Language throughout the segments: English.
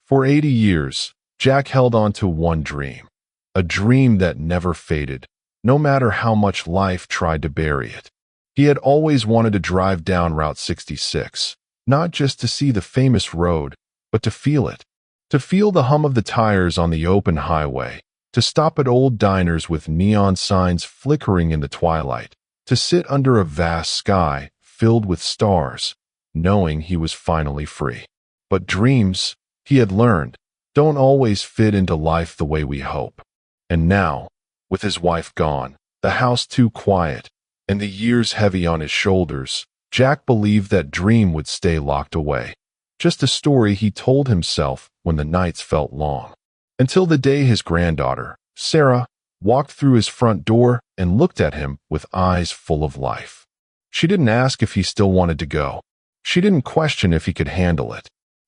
For 80 years, Jack held on to one dream, a dream that never faded, no matter how much life tried to bury it. He had always wanted to drive down Route 66, not just to see the famous road, but to feel it. To feel the hum of the tires on the open highway, to stop at old diners with neon signs flickering in the twilight, to sit under a vast sky filled with stars, knowing he was finally free. But dreams, he had learned, don't always fit into life the way we hope. And now, with his wife gone, the house too quiet, and the years heavy on his shoulders, Jack believed that dream would stay locked away. Just a story he told himself when the nights felt long. Until the day his granddaughter, Sarah, walked through his front door and looked at him with eyes full of life. She didn't ask if he still wanted to go. She didn't question if he could handle it.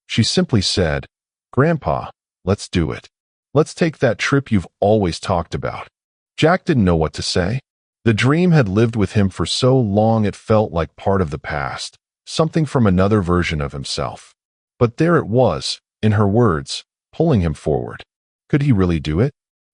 She simply said, "Grandpa, let's do it. Let's take that trip you've always talked about." Jack didn't know what to say. The dream had lived with him for so long it felt like part of the past, something from another version of himself. But there it was, in her words, pulling him forward. Could he really do it?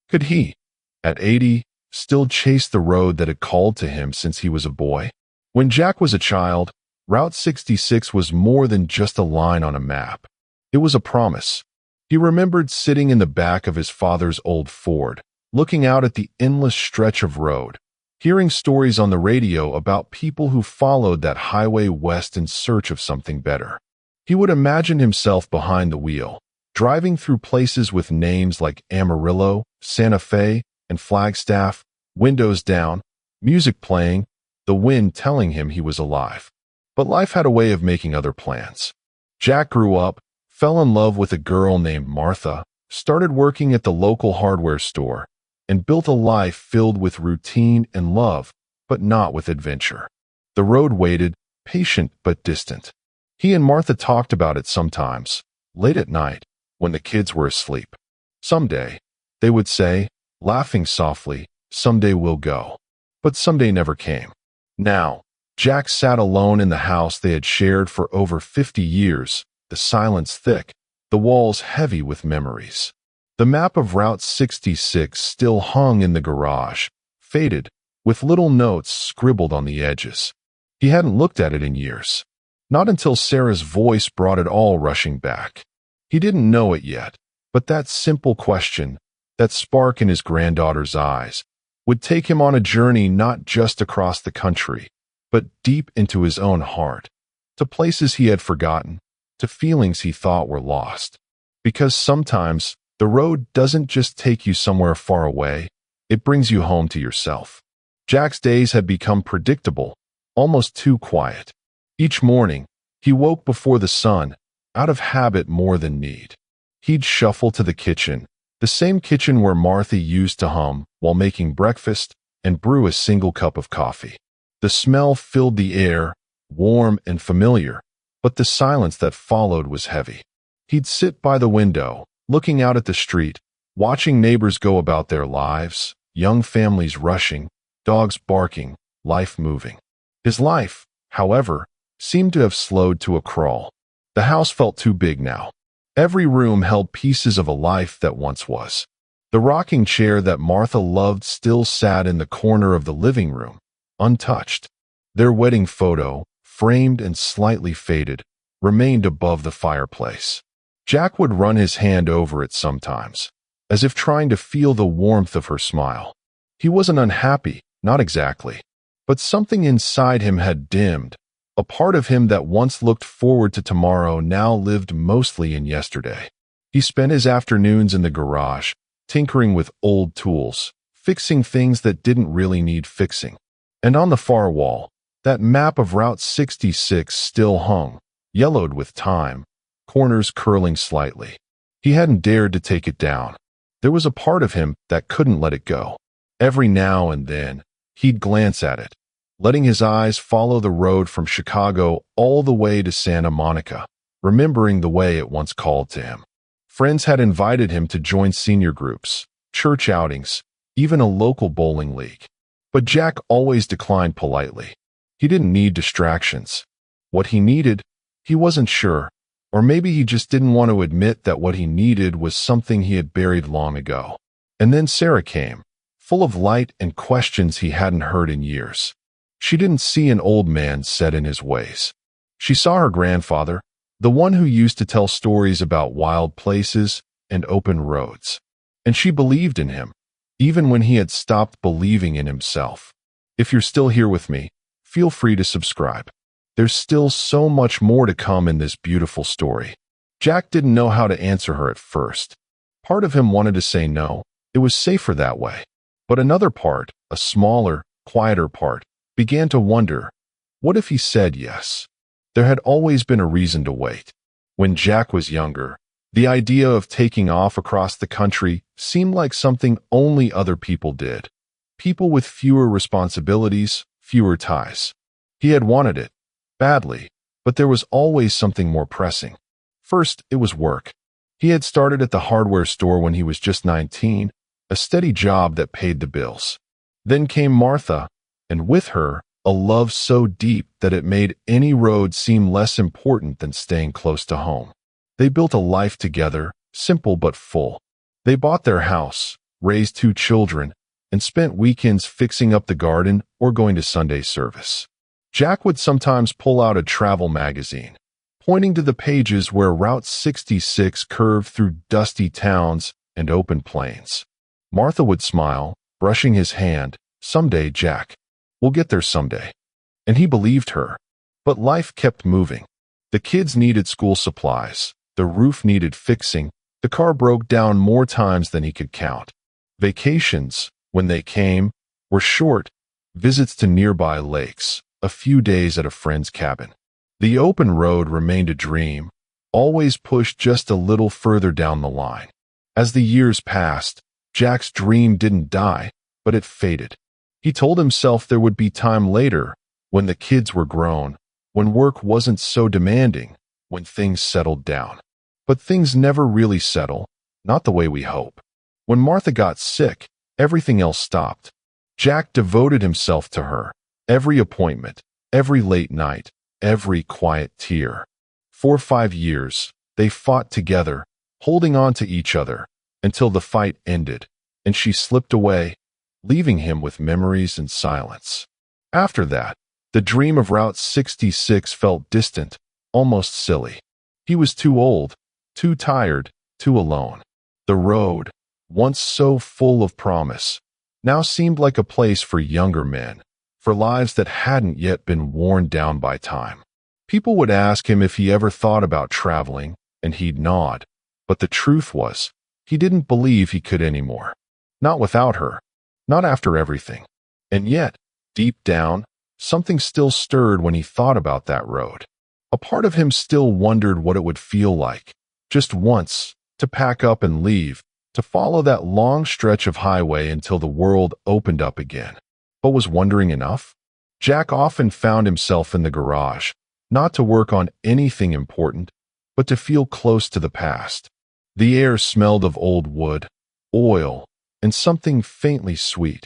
Could he, at 80, still chase the road that had called to him since he was a boy? When Jack was a child, Route 66 was more than just a line on a map. It was a promise. He remembered sitting in the back of his father's old Ford, looking out at the endless stretch of road, hearing stories on the radio about people who followed that highway west in search of something better. He would imagine himself behind the wheel, driving through places with names like Amarillo, Santa Fe, and Flagstaff, windows down, music playing, the wind telling him he was alive. But life had a way of making other plans. Jack grew up, fell in love with a girl named Martha, started working at the local hardware store, and built a life filled with routine and love, but not with adventure. The road waited, patient but distant. He and Martha talked about it sometimes, late at night, when the kids were asleep. "Someday," they would say, laughing softly, "someday we'll go." But someday never came. Now, Jack sat alone in the house they had shared for over 50 years, the silence thick, the walls heavy with memories. The map of Route 66 still hung in the garage, faded, with little notes scribbled on the edges. He hadn't looked at it in years. Not until Sarah's voice brought it all rushing back. He didn't know it yet, but that simple question, that spark in his granddaughter's eyes, would take him on a journey not just across the country, but deep into his own heart, to places he had forgotten, to feelings he thought were lost. Because sometimes, the road doesn't just take you somewhere far away, it brings you home to yourself. Jack's days had become predictable, almost too quiet. Each morning, he woke before the sun, out of habit more than need. He'd shuffle to the kitchen, the same kitchen where Martha used to hum while making breakfast, and brew a single cup of coffee. The smell filled the air, warm and familiar, but the silence that followed was heavy. He'd sit by the window, looking out at the street, watching neighbors go about their lives, young families rushing, dogs barking, life moving. His life, however, seemed to have slowed to a crawl. The house felt too big now. Every room held pieces of a life that once was. The rocking chair that Martha loved still sat in the corner of the living room, untouched. Their wedding photo, framed and slightly faded, remained above the fireplace. Jack would run his hand over it sometimes, as if trying to feel the warmth of her smile. He wasn't unhappy, not exactly, but something inside him had dimmed. A part of him that once looked forward to tomorrow now lived mostly in yesterday. He spent his afternoons in the garage, tinkering with old tools, fixing things that didn't really need fixing. And on the far wall, that map of Route 66 still hung, yellowed with time, corners curling slightly. He hadn't dared to take it down. There was a part of him that couldn't let it go. Every now and then, he'd glance at it, letting his eyes follow the road from Chicago all the way to Santa Monica, remembering the way it once called to him. Friends had invited him to join senior groups, church outings, even a local bowling league. But Jack always declined politely. He didn't need distractions. What he needed, he wasn't sure, Or maybe he just didn't want to admit that what he needed was something he had buried long ago. And then Sarah came, full of light and questions he hadn't heard in years. She didn't see an old man set in his ways. She saw her grandfather, the one who used to tell stories about wild places and open roads. And she believed in him, even when he had stopped believing in himself. If you're still here with me, feel free to subscribe. There's still so much more to come in this beautiful story. Jack didn't know how to answer her at first. Part of him wanted to say no, it was safer that way. But another part, a smaller, quieter part, began to wonder, what if he said yes? There had always been a reason to wait. When Jack was younger, the idea of taking off across the country seemed like something only other people did. People with fewer responsibilities, fewer ties. He had wanted it, badly, but there was always something more pressing. First, it was work. He had started at the hardware store when he was just 19, a steady job that paid the bills. Then came Martha, and with her, a love so deep that it made any road seem less important than staying close to home. They built a life together, simple but full. They bought their house, raised 2 children, and spent weekends fixing up the garden or going to Sunday service. Jack would sometimes pull out a travel magazine, pointing to the pages where Route 66 curved through dusty towns and open plains. Martha would smile, brushing his hand. Someday, Jack. We'll get there someday. And he believed her. But life kept moving. The kids needed school supplies. The roof needed fixing. The car broke down more times than he could count. Vacations, when they came, were short. Visits to nearby lakes, a few days at a friend's cabin. The open road remained a dream, always pushed just a little further down the line. As the years passed, Jack's dream didn't die, but it faded. He told himself there would be time later, when the kids were grown, when work wasn't so demanding, when things settled down. But things never really settle, not the way we hope. When Martha got sick, everything else stopped. Jack devoted himself to her, every appointment, every late night, every quiet tear. For 5 years, they fought together, holding on to each other, until the fight ended, and she slipped away, leaving him with memories and silence. After that, the dream of Route 66 felt distant, almost silly. He was too old, too tired, too alone. The road, once so full of promise, now seemed like a place for younger men, for lives that hadn't yet been worn down by time. People would ask him if he ever thought about traveling, and he'd nod. But the truth was, he didn't believe he could anymore. Not without her. Not after everything. And yet, deep down, something still stirred when he thought about that road. A part of him still wondered what it would feel like, just once, to pack up and leave, to follow that long stretch of highway until the world opened up again. But was wondering enough? Jack often found himself in the garage, not to work on anything important, but to feel close to the past. The air smelled of old wood, oil, and something faintly sweet.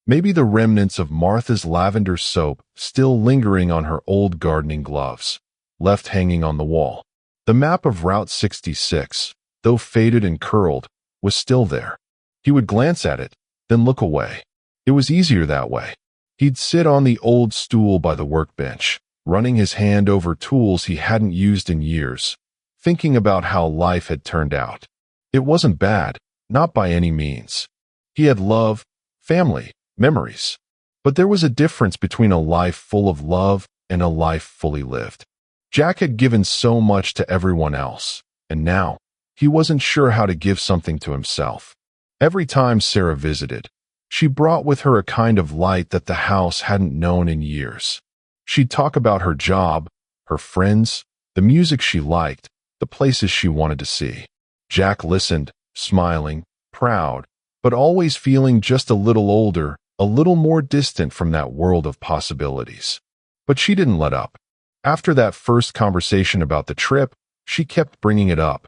Maybe the remnants of Martha's lavender soap still lingering on her old gardening gloves, left hanging on the wall. The map of Route 66, though faded and curled, was still there. He would glance at it, then look away. It was easier that way. He'd sit on the old stool by the workbench, running his hand over tools he hadn't used in years, thinking about how life had turned out. It wasn't bad, not by any means. He had love, family, memories. But there was a difference between a life full of love and a life fully lived. Jack had given so much to everyone else, and now, he wasn't sure how to give something to himself. Every time Sarah visited, she brought with her a kind of light that the house hadn't known in years. She'd talk about her job, her friends, the music she liked, the places she wanted to see. Jack listened, smiling, proud, but always feeling just a little older, a little more distant from that world of possibilities. But she didn't let up. After that first conversation about the trip, she kept bringing it up.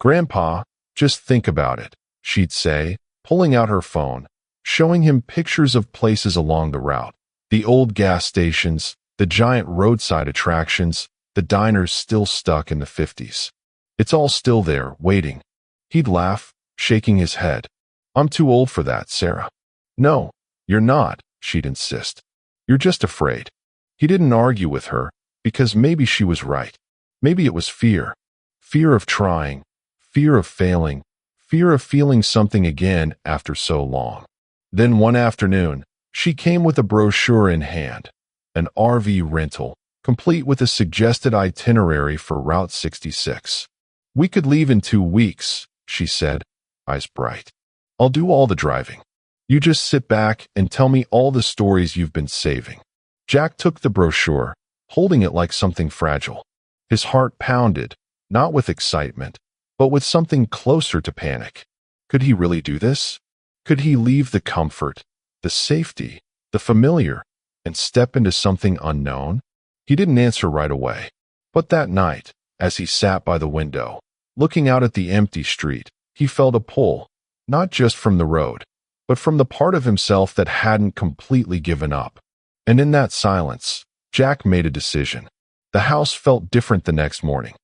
"Grandpa, just think about it," she'd say, pulling out her phone, showing him pictures of places along the route. The old gas stations, the giant roadside attractions, The diner's still stuck in the 50s. It's all still there, waiting. He'd laugh, shaking his head. I'm too old for that, Sarah. No, you're not, she'd insist. You're just afraid. He didn't argue with her, because maybe she was right. Maybe it was fear. Fear of trying, fear of failing, fear of feeling something again after so long. Then one afternoon, she came with a brochure in hand, an RV rental, complete with a suggested itinerary for Route 66. We could leave in 2 weeks, she said, eyes bright. I'll do all the driving. You just sit back and tell me all the stories you've been saving. Jack took the brochure, holding it like something fragile. His heart pounded, not with excitement, but with something closer to panic. Could he really do this? Could he leave the comfort, the safety, the familiar, and step into something unknown? He didn't answer right away. But that night, as he sat by the window, looking out at the empty street, he felt a pull, not just from the road, but from the part of himself that hadn't completely given up. And in that silence, Jack made a decision. The house felt different the next morning.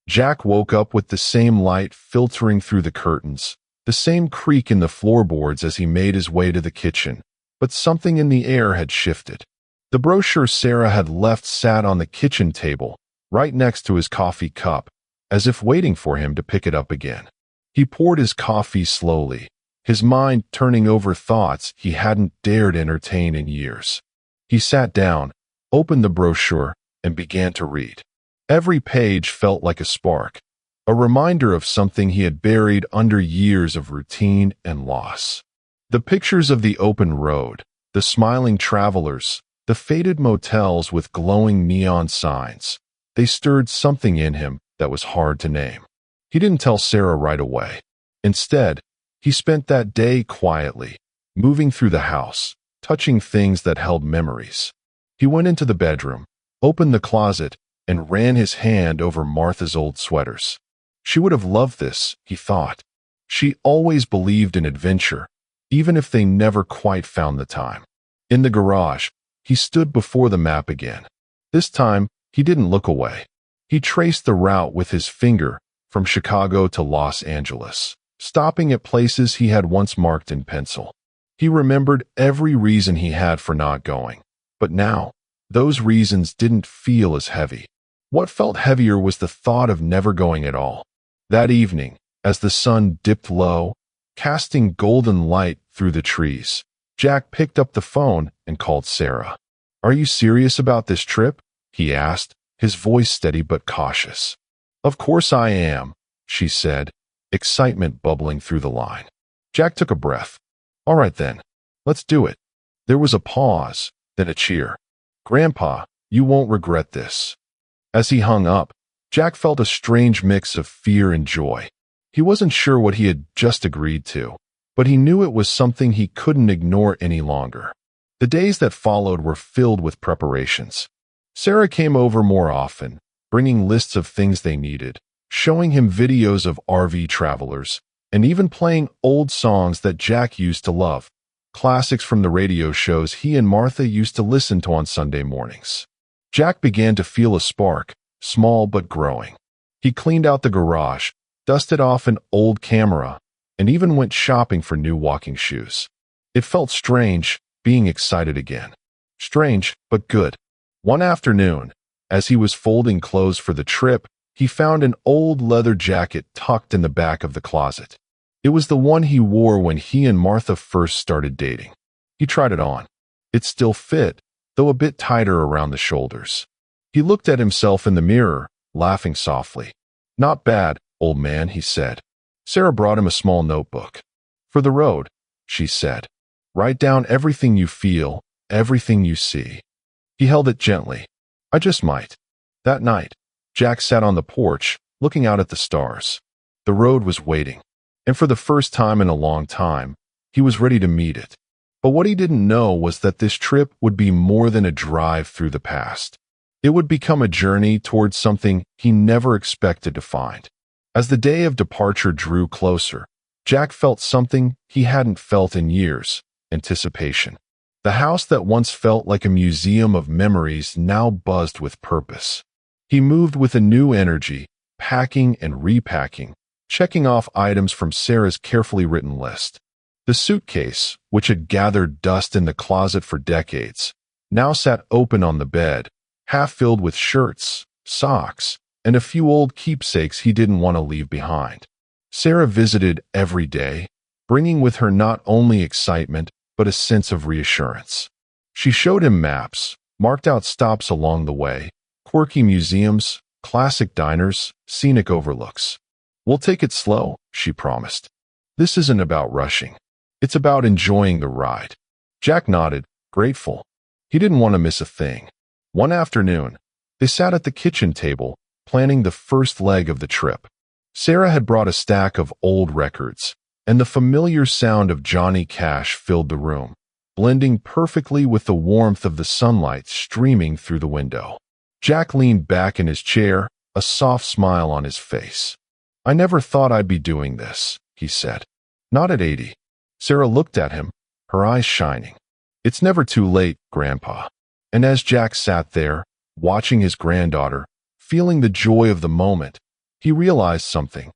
Jack woke up with the same light filtering through the curtains, the same creak in the floorboards as he made his way to the kitchen, but something in the air had shifted. The brochure Sarah had left sat on the kitchen table, right next to his coffee cup, as if waiting for him to pick it up again. He poured his coffee slowly, his mind turning over thoughts he hadn't dared entertain in years. He sat down, opened the brochure, and began to read. Every page felt like a spark, a reminder of something he had buried under years of routine and loss. The pictures of the open road, the smiling travelers, the faded motels with glowing neon signs, they stirred something in him that was hard to name. He didn't tell Sarah right away. Instead, he spent that day quietly, moving through the house, touching things that held memories. He went into the bedroom, opened the closet, and ran his hand over Martha's old sweaters. She would have loved this, he thought. She always believed in adventure, even if they never quite found the time. In the garage, he stood before the map again. This time, he didn't look away. He traced the route with his finger from Chicago to Los Angeles, stopping at places he had once marked in pencil. He remembered every reason he had for not going, but now, those reasons didn't feel as heavy. What felt heavier was the thought of never going at all. That evening, as the sun dipped low, casting golden light through the trees, Jack picked up the phone and called Sarah. "Are you serious about this trip?" he asked, his voice steady but cautious. "Of course I am," she said, excitement bubbling through the line. Jack took a breath. "All right then, let's do it." There was a pause, then a cheer. "Grandpa, you won't regret this." As he hung up, Jack felt a strange mix of fear and joy. He wasn't sure what he had just agreed to, but he knew it was something he couldn't ignore any longer. The days that followed were filled with preparations. Sarah came over more often, bringing lists of things they needed, showing him videos of RV travelers, and even playing old songs that Jack used to love, classics from the radio shows he and Martha used to listen to on Sunday mornings. Jack began to feel a spark, small but growing. He cleaned out the garage, dusted off an old camera, and even went shopping for new walking shoes. It felt strange, being excited again. Strange, but good. One afternoon, as he was folding clothes for the trip, he found an old leather jacket tucked in the back of the closet. It was the one he wore when he and Martha first started dating. He tried it on. It still fit, though a bit tighter around the shoulders. He looked at himself in the mirror, laughing softly. "Not bad, old man," he said. Sarah brought him a small notebook. "For the road," she said. "Write down everything you feel, everything you see." He held it gently. "I just might." That night, Jack sat on the porch, looking out at the stars. The road was waiting, and for the first time in a long time, he was ready to meet it. But what he didn't know was that this trip would be more than a drive through the past. It would become a journey towards something he never expected to find. As the day of departure drew closer, Jack felt something he hadn't felt in years: anticipation. The house that once felt like a museum of memories now buzzed with purpose. He moved with a new energy, packing and repacking, checking off items from Sarah's carefully written list. The suitcase, which had gathered dust in the closet for decades, now sat open on the bed, half filled with shirts, socks, and a few old keepsakes he didn't want to leave behind. Sarah visited every day, bringing with her not only excitement, but a sense of reassurance. She showed him maps, marked out stops along the way, quirky museums, classic diners, scenic overlooks. "We'll take it slow," she promised. "This isn't about rushing. It's about enjoying the ride." Jack nodded, grateful. He didn't want to miss a thing. One afternoon, they sat at the kitchen table, planning the first leg of the trip. Sarah had brought a stack of old records, and the familiar sound of Johnny Cash filled the room, blending perfectly with the warmth of the sunlight streaming through the window. Jack leaned back in his chair, a soft smile on his face. "I never thought I'd be doing this," he said. "Not at 80. Sarah looked at him, her eyes shining. "It's never too late, Grandpa." And as Jack sat there, watching his granddaughter, feeling the joy of the moment, he realized something.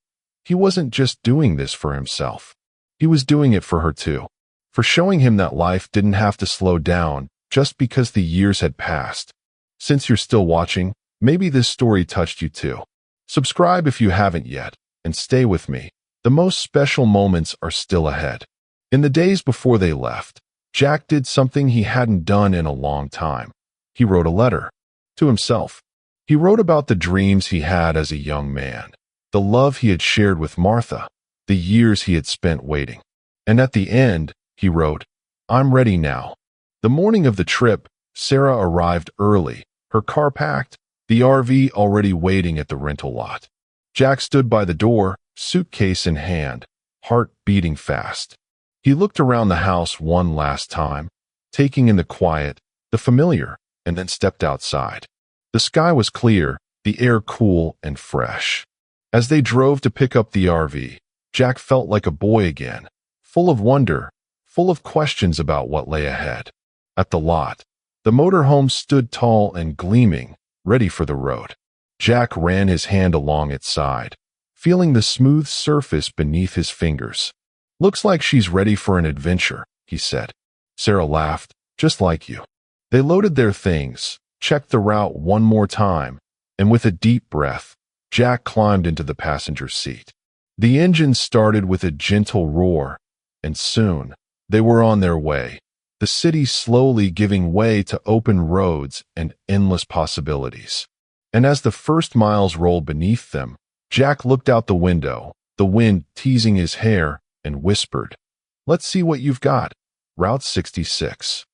He wasn't just doing this for himself. He was doing it for her too, for showing him that life didn't have to slow down just because the years had passed. Since you're still watching, maybe this story touched you too. Subscribe if you haven't yet, and stay with me. The most special moments are still ahead. In the days before they left, Jack did something he hadn't done in a long time. He wrote a letter to himself. He wrote about the dreams he had as a young man, the love he had shared with Martha, the years he had spent waiting. And at the end, he wrote, "I'm ready now." The morning of the trip, Sarah arrived early, her car packed, the RV already waiting at the rental lot. Jack stood by the door, suitcase in hand, heart beating fast. He looked around the house one last time, taking in the quiet, the familiar, and then stepped outside. The sky was clear, the air cool and fresh. As they drove to pick up the RV, Jack felt like a boy again, full of wonder, full of questions about what lay ahead. At the lot, the motorhome stood tall and gleaming, ready for the road. Jack ran his hand along its side, feeling the smooth surface beneath his fingers. "Looks like she's ready for an adventure," he said. Sarah laughed, "Just like you." They loaded their things, checked the route one more time, and with a deep breath, Jack climbed into the passenger seat. The engine started with a gentle roar, and soon they were on their way, the city slowly giving way to open roads and endless possibilities. And as the first miles rolled beneath them, Jack looked out the window, the wind teasing his hair, and whispered, "Let's see what you've got, Route 66.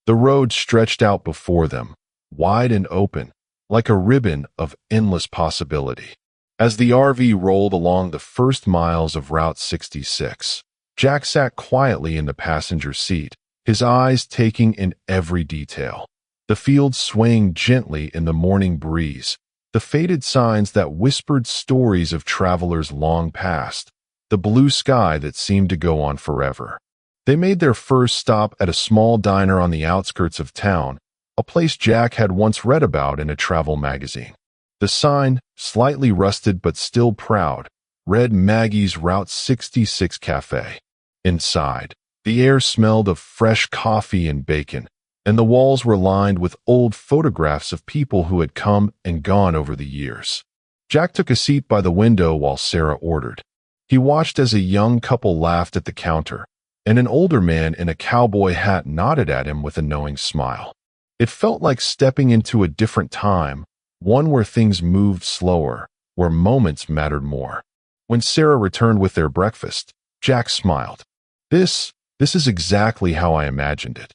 The road stretched out before them, wide and open, like a ribbon of endless possibility. As the RV rolled along the first miles of Route 66, Jack sat quietly in the passenger seat, his eyes taking in every detail. The fields swaying gently in the morning breeze, the faded signs that whispered stories of travelers long past, the blue sky that seemed to go on forever. They made their first stop at a small diner on the outskirts of town, a place Jack had once read about in a travel magazine. The sign, slightly rusted but still proud, read Maggie's Route 66 Cafe. Inside, the air smelled of fresh coffee and bacon, and the walls were lined with old photographs of people who had come and gone over the years. Jack took a seat by the window while Sarah ordered. He watched as a young couple laughed at the counter, and an older man in a cowboy hat nodded at him with a knowing smile. It felt like stepping into a different time, one where things moved slower, where moments mattered more. When Sarah returned with their breakfast, Jack smiled. This is exactly how I imagined it."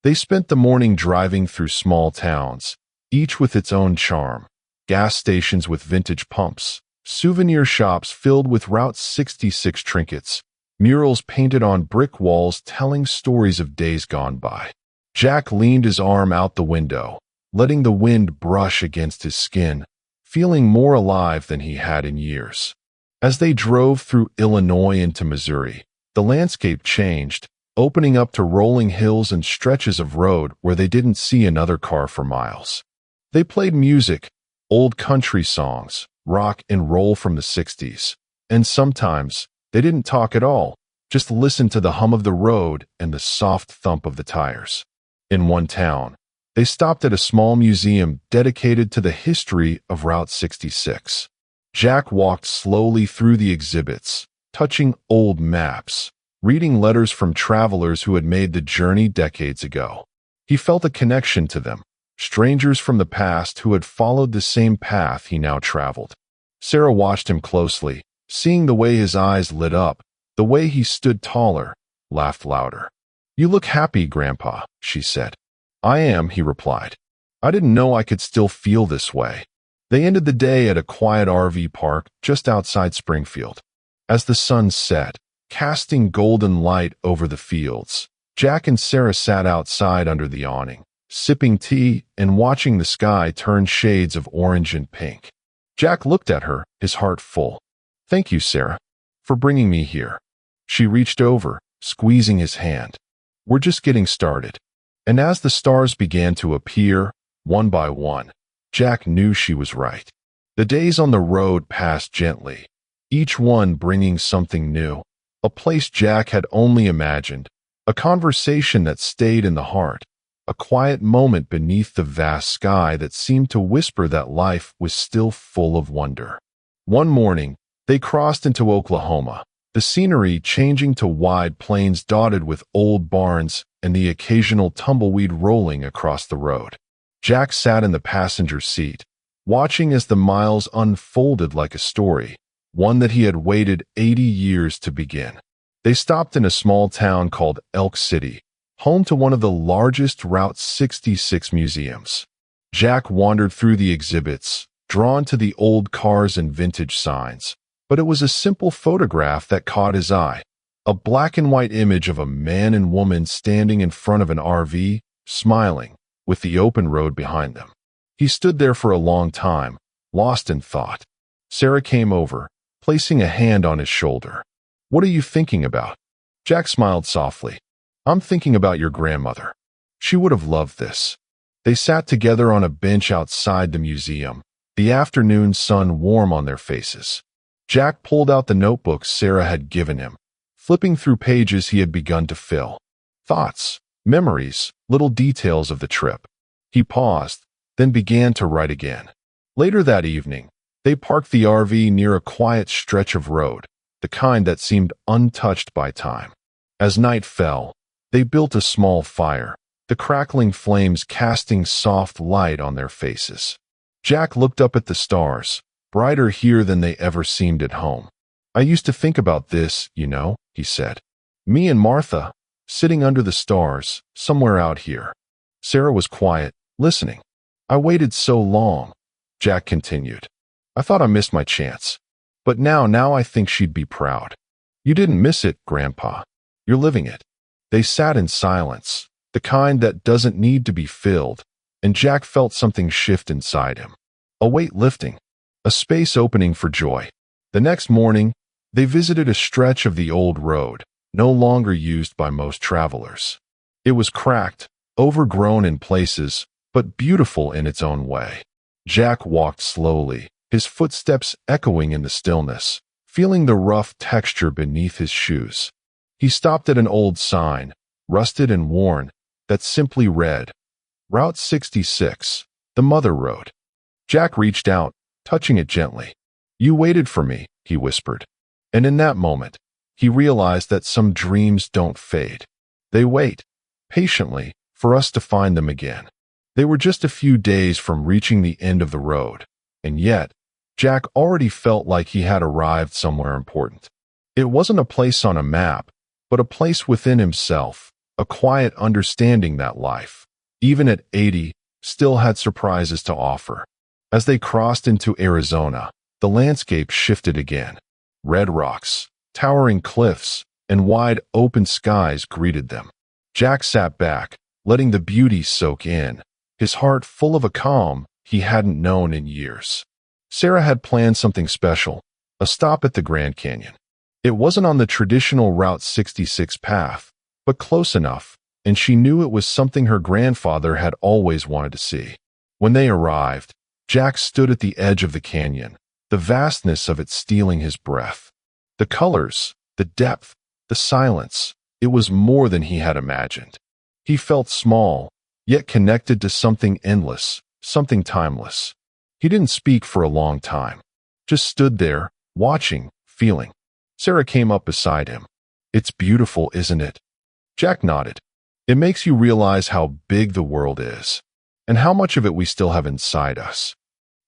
They spent the morning driving through small towns, each with its own charm. Gas stations with vintage pumps, souvenir shops filled with Route 66 trinkets, murals painted on brick walls telling stories of days gone by. Jack leaned his arm out the window, letting the wind brush against his skin, feeling more alive than he had in years. As they drove through Illinois into Missouri, the landscape changed, opening up to rolling hills and stretches of road where they didn't see another car for miles. They played music, old country songs, rock and roll from the 60s. And sometimes, they didn't talk at all, just listened to the hum of the road and the soft thump of the tires. In one town, they stopped at a small museum dedicated to the history of Route 66. Jack walked slowly through the exhibits, touching old maps, reading letters from travelers who had made the journey decades ago. He felt a connection to them, strangers from the past who had followed the same path he now traveled. Sarah watched him closely, seeing the way his eyes lit up, the way he stood taller, laughed louder. "You look happy, Grandpa," she said. "I am," he replied. "I didn't know I could still feel this way." They ended the day at a quiet RV park just outside Springfield. As the sun set, casting golden light over the fields, Jack and Sarah sat outside under the awning, sipping tea and watching the sky turn shades of orange and pink. Jack looked at her, his heart full. "Thank you, Sarah, for bringing me here." She reached over, squeezing his hand. "We're just getting started." And as the stars began to appear, one by one, Jack knew she was right. The days on the road passed gently, each one bringing something new, a place Jack had only imagined, a conversation that stayed in the heart, a quiet moment beneath the vast sky that seemed to whisper that life was still full of wonder. One morning, they crossed into Oklahoma, the scenery changing to wide plains dotted with old barns and the occasional tumbleweed rolling across the road. Jack sat in the passenger seat, watching as the miles unfolded like a story, one that he had waited 80 years to begin. They stopped in a small town called Elk City, home to one of the largest Route 66 museums. Jack wandered through the exhibits, drawn to the old cars and vintage signs, but it was a simple photograph that caught his eye, a black and white image of a man and woman standing in front of an RV, smiling, with the open road behind them. He stood there for a long time, lost in thought. Sarah came over, placing a hand on his shoulder. "What are you thinking about?" Jack smiled softly. "I'm thinking about your grandmother. She would have loved this." They sat together on a bench outside the museum, the afternoon sun warm on their faces. Jack pulled out the notebook Sarah had given him, flipping through pages he had begun to fill. Thoughts, memories, little details of the trip. He paused, then began to write again. Later that evening, they parked the RV near a quiet stretch of road, the kind that seemed untouched by time. As night fell, they built a small fire, the crackling flames casting soft light on their faces. Jack looked up at the stars, brighter here than they ever seemed at home. "I used to think about this, you know," he said. "Me and Martha, sitting under the stars, somewhere out here." Sarah was quiet, listening. "I waited so long," Jack continued. "I thought I missed my chance. But now I think she'd be proud." "You didn't miss it, Grandpa. You're living it." They sat in silence, the kind that doesn't need to be filled, and Jack felt something shift inside him. A weight lifting, a space opening for joy. The next morning, they visited a stretch of the old road, no longer used by most travelers. It was cracked, overgrown in places, but beautiful in its own way. Jack walked slowly, his footsteps echoing in the stillness, feeling the rough texture beneath his shoes. He stopped at an old sign, rusted and worn, that simply read, "Route 66, the Mother Road." Jack reached out, touching it gently. "You waited for me," he whispered. And in that moment, he realized that some dreams don't fade. They wait, patiently, for us to find them again. They were just a few days from reaching the end of the road, and yet, Jack already felt like he had arrived somewhere important. It wasn't a place on a map, but a place within himself, a quiet understanding that life, even at 80, still had surprises to offer. As they crossed into Arizona, the landscape shifted again. Red rocks, towering cliffs, and wide open skies greeted them. Jack sat back, letting the beauty soak in, his heart full of a calm he hadn't known in years. Sarah had planned something special, a stop at the Grand Canyon. It wasn't on the traditional Route 66 path, but close enough, and she knew it was something her grandfather had always wanted to see. When they arrived, Jack stood at the edge of the canyon, the vastness of it stealing his breath. The colors, the depth, the silence, it was more than he had imagined. He felt small, yet connected to something endless, something timeless. He didn't speak for a long time, just stood there, watching, feeling. Sarah came up beside him. "It's beautiful, isn't it?" Jack nodded. "It makes you realize how big the world is, and how much of it we still have inside us."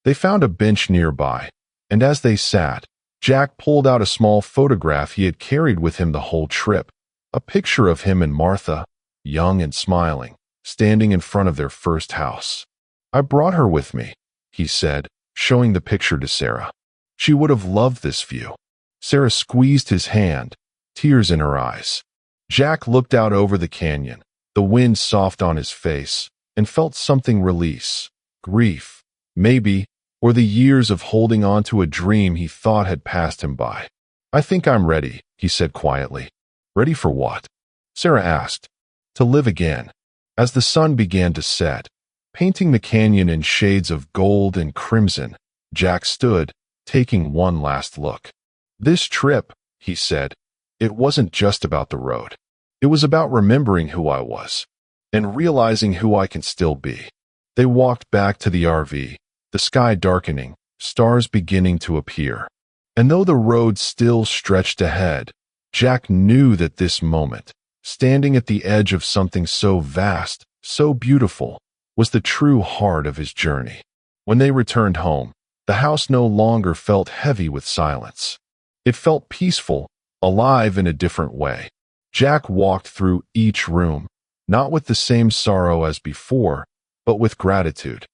They found a bench nearby, and as they sat, Jack pulled out a small photograph he had carried with him the whole trip, a picture of him and Martha, young and smiling, standing in front of their first house. "I brought her with me," he said, showing the picture to Sarah. "She would have loved this view." Sarah squeezed his hand, tears in her eyes. Jack looked out over the canyon, the wind soft on his face, and felt something release. Grief, maybe, or the years of holding on to a dream he thought had passed him by. "I think I'm ready," he said quietly. "Ready for what?" Sarah asked. "To live again." As the sun began to set, painting the canyon in shades of gold and crimson, Jack stood, taking one last look. "This trip," he said, "it wasn't just about the road. It was about remembering who I was, and realizing who I can still be." They walked back to the RV, the sky darkening, stars beginning to appear. And though the road still stretched ahead, Jack knew that this moment, standing at the edge of something so vast, so beautiful, was the true heart of his journey. When they returned home, the house no longer felt heavy with silence. It felt peaceful, alive in a different way. Jack walked through each room, not with the same sorrow as before, but with gratitude.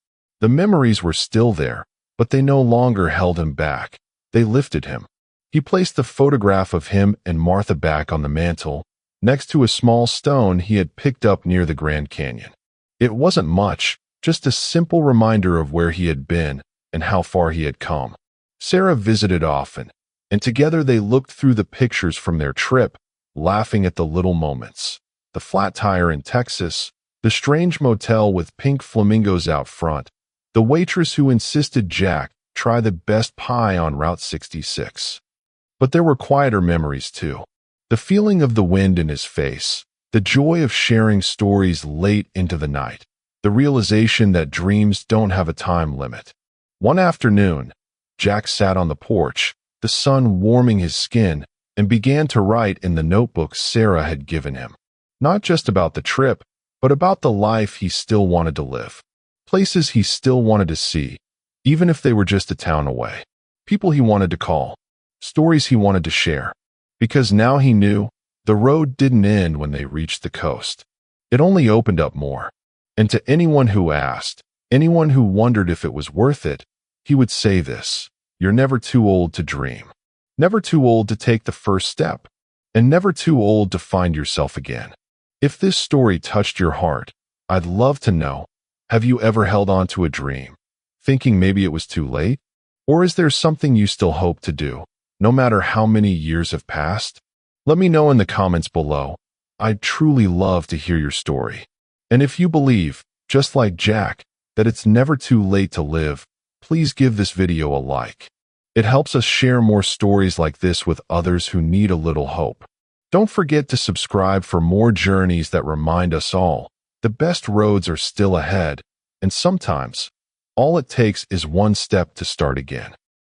The memories were still there, but they no longer held him back. They lifted him. He placed the photograph of him and Martha back on the mantel, next to a small stone he had picked up near the Grand Canyon. It wasn't much, just a simple reminder of where he had been and how far he had come. Sarah visited often, and together they looked through the pictures from their trip, laughing at the little moments. The flat tire in Texas, the strange motel with pink flamingos out front, the waitress who insisted Jack try the best pie on Route 66. But there were quieter memories too. The feeling of the wind in his face, the joy of sharing stories late into the night, the realization that dreams don't have a time limit. One afternoon, Jack sat on the porch, the sun warming his skin, and began to write in the notebook Sarah had given him. Not just about the trip, but about the life he still wanted to live. Places he still wanted to see, even if they were just a town away. People he wanted to call. Stories he wanted to share. Because now he knew the road didn't end when they reached the coast. It only opened up more. And to anyone who asked, anyone who wondered if it was worth it, he would say this: you're never too old to dream. Never too old to take the first step. And never too old to find yourself again. If this story touched your heart, I'd love to know, have you ever held on to a dream, thinking maybe it was too late? Or is there something you still hope to do, no matter how many years have passed? Let me know in the comments below. I'd truly love to hear your story. And if you believe, just like Jack, that it's never too late to live, please give this video a like. It helps us share more stories like this with others who need a little hope. Don't forget to subscribe for more journeys that remind us all the best roads are still ahead, and sometimes all it takes is one step to start again.